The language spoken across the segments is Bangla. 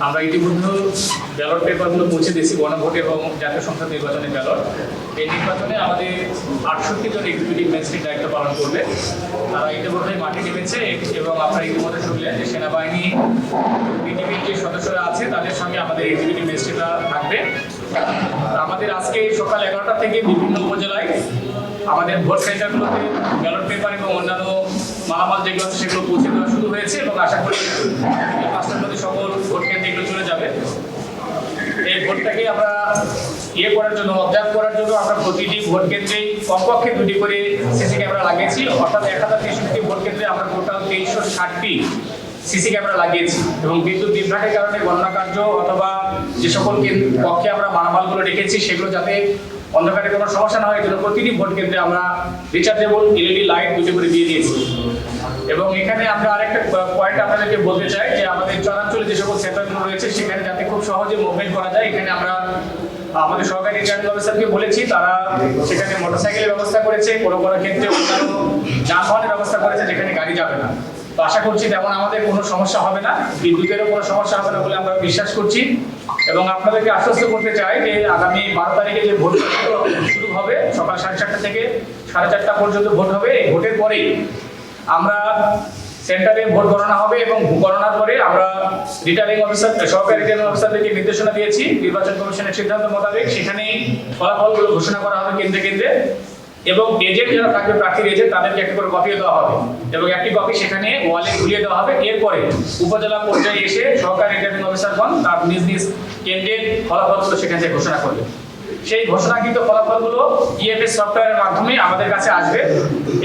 আমরা ইতিমধ্যে ব্যালট পেপারগুলো পৌঁছে দিয়েছি, গণভোট এবং জাতীয় সংসদ নির্বাচনের ব্যালট। এই নির্বাচনে আমাদের 68 জন এক্সিকিউটিভ ম্যাজিস্ট্রেট দায়িত্ব পালন করবে। তারা ইতিমধ্যে মাঠে নেমেছে এবং আপনারা ইতিমধ্যে শুনলেন যে সেনাবাহিনী বিজিবির যে সদস্যরা আছে তাদের সঙ্গে আমাদের এক্সিকিউটিভ ম্যাজিস্ট্রেটরা থাকবে। আমাদের আজকে সকাল 11টা থেকে বিভিন্ন উপজেলায় আমাদের ভোট সেন্টারগুলোতে ব্যালট পেপার এবং অন্যান্য মালামাল যেগুলো আছে সেগুলো পৌঁছে দেওয়া শুরু হয়েছে এবং আশা করি 5টার মধ্যে সকল ভোট কেন্দ্রে এগুলো চলে যাবে। এই ভোটটাকে আমরা অবজার্ভ করার জন্য আমরা প্রতিটি ভোট কেন্দ্রেই কমপক্ষে 2টি করে সিসি ক্যামেরা লাগিয়েছি। অর্থাৎ 1063টি ভোট কেন্দ্রে আমরা টোটাল 2360টি সিসি ক্যামেরা লাগিয়েছি এবং বিদ্যুৎ বিভ্রাটের কারণে গণনা কার্য অথবা যে সকল কক্ষে আমরা মালামালগুলো রেখেছি সেগুলো যাতে অন্ধকারে কোনো সমস্যা না হয় এই জন্য প্রতিটি ভোট কেন্দ্রে আমরা রিচার্জেবল এলইডি লাইট 2টি করে দিয়ে দিয়েছি। এবং এখানে আমরা আরেকটা পয়েন্ট আপনাদেরকে বলতে চাই যে আমাদের চরাঞ্চলে যে সকল সেন্টারগুলো রয়েছে সেখানে যাতে খুব সহজে মুভমেন্ট করা যায়, এখানে আমরা আমাদের সরকারি রিটার্নিং অফিসারকে বলেছি, তারা সেখানে মোটরসাইকেলের ব্যবস্থা করেছে, কোনো কোনো ক্ষেত্রে অন্যান্য যানবাহনের ব্যবস্থা করেছে যেখানে গাড়ি যাবে না। তো আশা করছি তেমন আমাদের কোনো সমস্যা হবে না, বিদ্যুতেরও কোনো সমস্যা হবে না বলে আমরা বিশ্বাস করছি। এবং আপনাদেরকে আশ্বস্ত করতে চাই যে আগামী 12 তারিখে যে ভোট শুরু হবে সকাল 7:30 থেকে 4:30 পর্যন্ত ভোট হবে। এই ভোটের পরেই আমরা সেন্টারে ভোট গণনা হবে এবং গণনার পরে আমরা রিটার্নিং অফিসার সহকারী রিটার্নিং অফিসারদেরকে নির্দেশনা দিয়েছি নির্বাচন কমিশনের সিদ্ধান্ত মোতাবেক সেখানেই ফলাফলগুলো ঘোষণা করা হবে কেন্দ্রে কেন্দ্রে। এবং এজেন্ট যারা থাকবে প্রার্থীর এজেন্ট তাদেরকে একটা করে কপিও দেওয়া হবে এবং একটি কপি সেখানে ওয়ালে ঝুলিয়ে দেওয়া হবে। এরপরে উপজেলা পর্যায়ে এসে সহকারী রিটার্নিং অফিসারগণ তার নিজ নিজ কেন্দ্রের ফলাফলগুলো সেখান থেকে ঘোষণা করবে। সেই ঘোষণাকৃত ফলাফলগুলো ইএফএস সফটওয়্যারের মাধ্যমে আমাদের কাছে আসবে।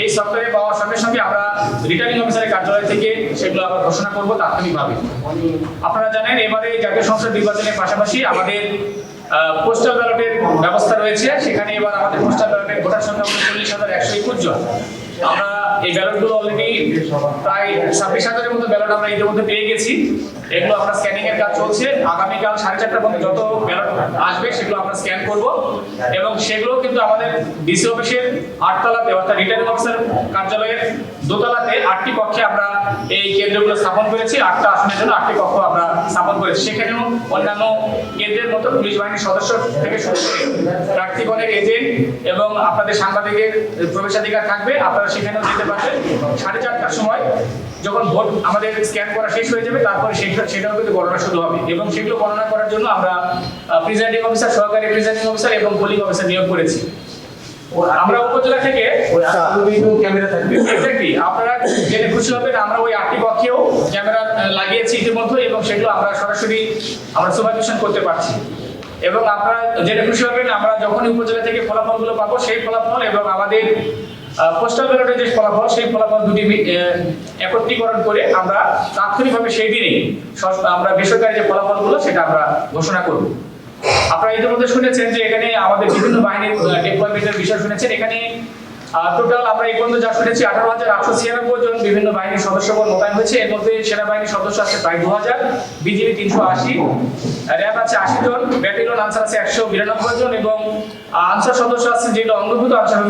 এই সফটওয়্যারে পাওয়ার সঙ্গে সঙ্গে আমরা রিটার্নিং অফিসারের কার্যালয় থেকে সেগুলো আবার ঘোষণা করব তাৎক্ষণিকভাবে। আপনারা জানেন এবারে জাতীয় সংসদ নির্বাচনের পাশাপাশি আমাদের পোস্টাল ব্যালটের ব্যবস্থা রয়েছে। সেখানে এবার আমাদের পোস্টাল ব্যালটের ভোটার সংখ্যা 40,121 জন। আমরা এই ব্যালটগুলো অলরেডি প্রায় 26,000-এর মতো ব্যালট আমরা ইতিমধ্যে পেয়ে গেছি। এগুলো আমরা স্ক্যানিং এর কাজ চলছে। আগামীকাল 4:30টার মধ্যে যত ব্যালট আসবে সেগুলো আমরা স্ক্যান করব এবং সেগুলো কিন্তু আমাদের ডিসি অফিসের 8 তলাতে অর্থাৎ রিটার্নিং অফিসার কার্যালয়ের দোতলাতে 8টি কক্ষে আমরা এই কেন্দ্রগুলো স্থাপন করেছি। 8টা আসনের জন্য 8টি কক্ষ আমরা স্থাপন করেছি। সেখানেও অন্যান্য কেন্দ্রের মতো পুলিশ বাহিনীর সদস্য থেকে শুরু করে প্রার্থীগণের এজেন্ট এবং আপনাদের সাংবাদিকের প্রবেশাধিকার থাকবে। আপনারা সেখানেও যেতে পারবেন। 4:30টার সময় যখন ভোট আমাদের স্ক্যান করা শেষ হয়ে যাবে তারপরে সেটাও কিন্তু গণনা শুরু হবে এবং সেগুলো গণনা করার জন্য আমরা প্রিজাইডিং অফিসার, সহকারী প্রিজাইডিং অফিসার এবং পোলিং অফিসার নিয়োগ করেছি। আমরা উপজেলা থেকে ক্যামেরা থাকবে এক্স্যাক্টলি আপনারা জেনে খুশি হবেন আমরা ওই 8টি কক্ষেও ক্যামেরা লাগিয়েছি ইতিমধ্যে এবং সেগুলো আমরা সরাসরি সুপারভিশন করতে পারছি। এবং আপনারা জেনে খুশি হবেন আমরা যখনই উপজেলা থেকে ফলাফলগুলো পাবো সেই ফলাফল এবং আমাদের পোস্টাল ব্যালটের যে ফলাফল সেই ফলাফল দুটি একত্রীকরণ করে আমরা তাৎক্ষণিকভাবে সেই দিনেই আমরা বেসরকারি যে ফলাফলগুলো সেটা আমরা ঘোষণা করব। আপনারা ইতিমধ্যে শুনেছেন যে এখানে আমাদের বিভিন্ন বাহিনীর ডেপ্লয়মেন্টের বিষয় শুনেছেন। এখানে টোটাল আমরা এই পর্যন্ত যা শুনেছি 18,896 জন বিভিন্ন বাহিনীর সদস্যগণ মোতায়েন হয়েছে। এর মধ্যে সেনাবাহিনীর সদস্য আছে প্রায় 2000, বিজিবি 380, র্যাব আছে 80 জন, ব্যাটালিয়ন আনসার আছে 192 জন এবং আনসার সদস্য আছে যেগুলো অঙ্গভূত আনসার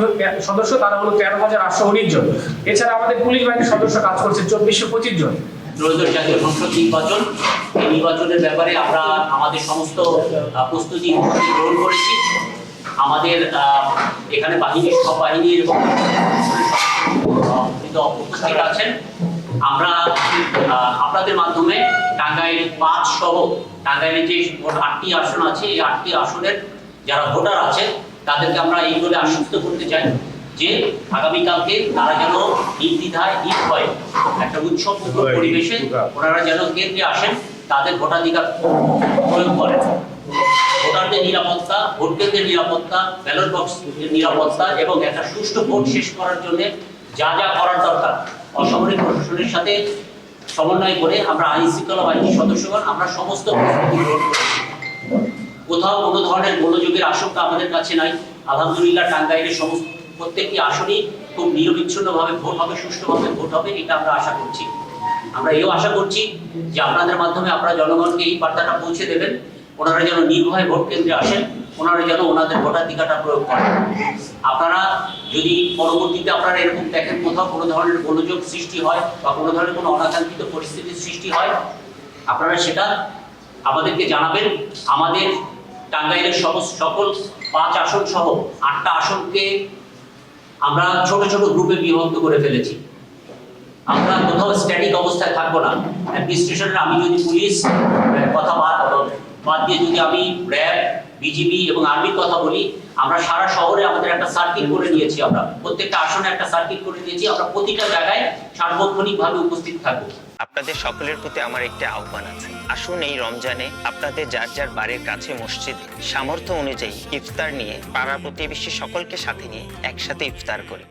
সদস্য তারা হলো 13,819 জন। এছাড়া আমাদের পুলিশ বাহিনীর সদস্য কাজ করছে 2425 জন। ত্রয়োদশ জাতীয় সংসদ নির্বাচন, এই নির্বাচনের ব্যাপারে আমরা আমাদের সমস্ত প্রস্তুতি গ্রহণ করেছি। আমাদের এখানে বাহিনীর সব বাহিনীর এবং উপস্থিত আছেন। আমরা আপনাদের মাধ্যমে টাঙ্গাইল 5 সহ টাঙ্গাইলে যে 8টি আসন আছে এই 8টি আসনের যারা ভোটার আছে তাদেরকে আমরা এই বলে আশ্বস্ত করতে চাই যে আগামীকালকে তারা যেন নির্দ্বিধায় নির্ভয়ে একটা উৎসবমুখর পরিবেশে ওনারা যেন কেন্দ্রে আসেন, তাদের ভোটাধিকার প্রয়োগ করেন। ভোটারদের নিরাপত্তা, ভোট কেন্দ্রের নিরাপত্তা, ব্যালট বক্সের নিরাপত্তা এবং একটা সুষ্ঠু ভোট শেষ করার জন্য যা যা করার দরকার অসামরিক প্রশাসনের সাথে সমন্বয় করে আমরা আইন শৃঙ্খলা বাহিনীর সদস্যগণ আমরা সমস্ত প্রস্তুতি গ্রহণ করেছি। কোথাও কোনো ধরনের গোলযোগের আশঙ্কা আমাদের কাছে নাই। আলহামদুলিল্লাহ টাঙ্গাইলের সমস্ত প্রত্যেকটি আসনই খুব নিরবিচ্ছিন্নভাবে ভোট হবে, সুষ্ঠুভাবে ভোট হবে, এটা আমরা আশা করছি। আমরা এও আশা করছি যে আপনাদের মাধ্যমে আপনারা জনগণকে এই বার্তাটা পৌঁছে দেবেন, ওনারা যেন নির্ভয়ে ভোট কেন্দ্রে আসেন, ওনারা যেন ওনাদের ভোটাধিকারটা প্রয়োগ করেন। আপনারা যদি পরবর্তীতে আপনারা এরকম দেখেন কোথাও কোনো ধরনের গোলযোগ সৃষ্টি হয় বা কোনো ধরনের কোনো অনাকাঙ্ক্ষিত পরিস্থিতির সৃষ্টি হয়, আপনারা সেটা আমাদেরকে জানাবেন। আমাদের টাঙ্গাইলের সকল 5 আসন সহ 8টা আসনকে আমরা ছোট ছোট গ্রুপে বিভক্ত করে ফেলেছি। আমরা কোথাও স্ট্যাটিক অবস্থায় থাকবো না। অ্যাডমিনিস্ট্রেশনের আমি যদি পুলিশ কথা বাদ দিয়ে যদি আমি র্যাব, বিজিবি এবং আর্মির কথা বলি, আমরা সারা শহরে আমাদের একটা সার্কিট করে নিয়েছি। আমরা প্রত্যেকটা আসনে একটা সার্কিট করে নিয়েছি। আমরা প্রতিটা জায়গায় সার্বক্ষণিকভাবে উপস্থিত থাকবো। আপনাদের সকলের প্রতি আমার একটি আহ্বান আছে, আসুন এই রমজানে আপনাদের যার যার বাড়ির কাছে মসজিদে সামর্থ্য অনুযায়ী ইফতার নিয়ে পাড়া প্রতিবেশী সকলকে সাথে নিয়ে একসাথে ইফতার করি।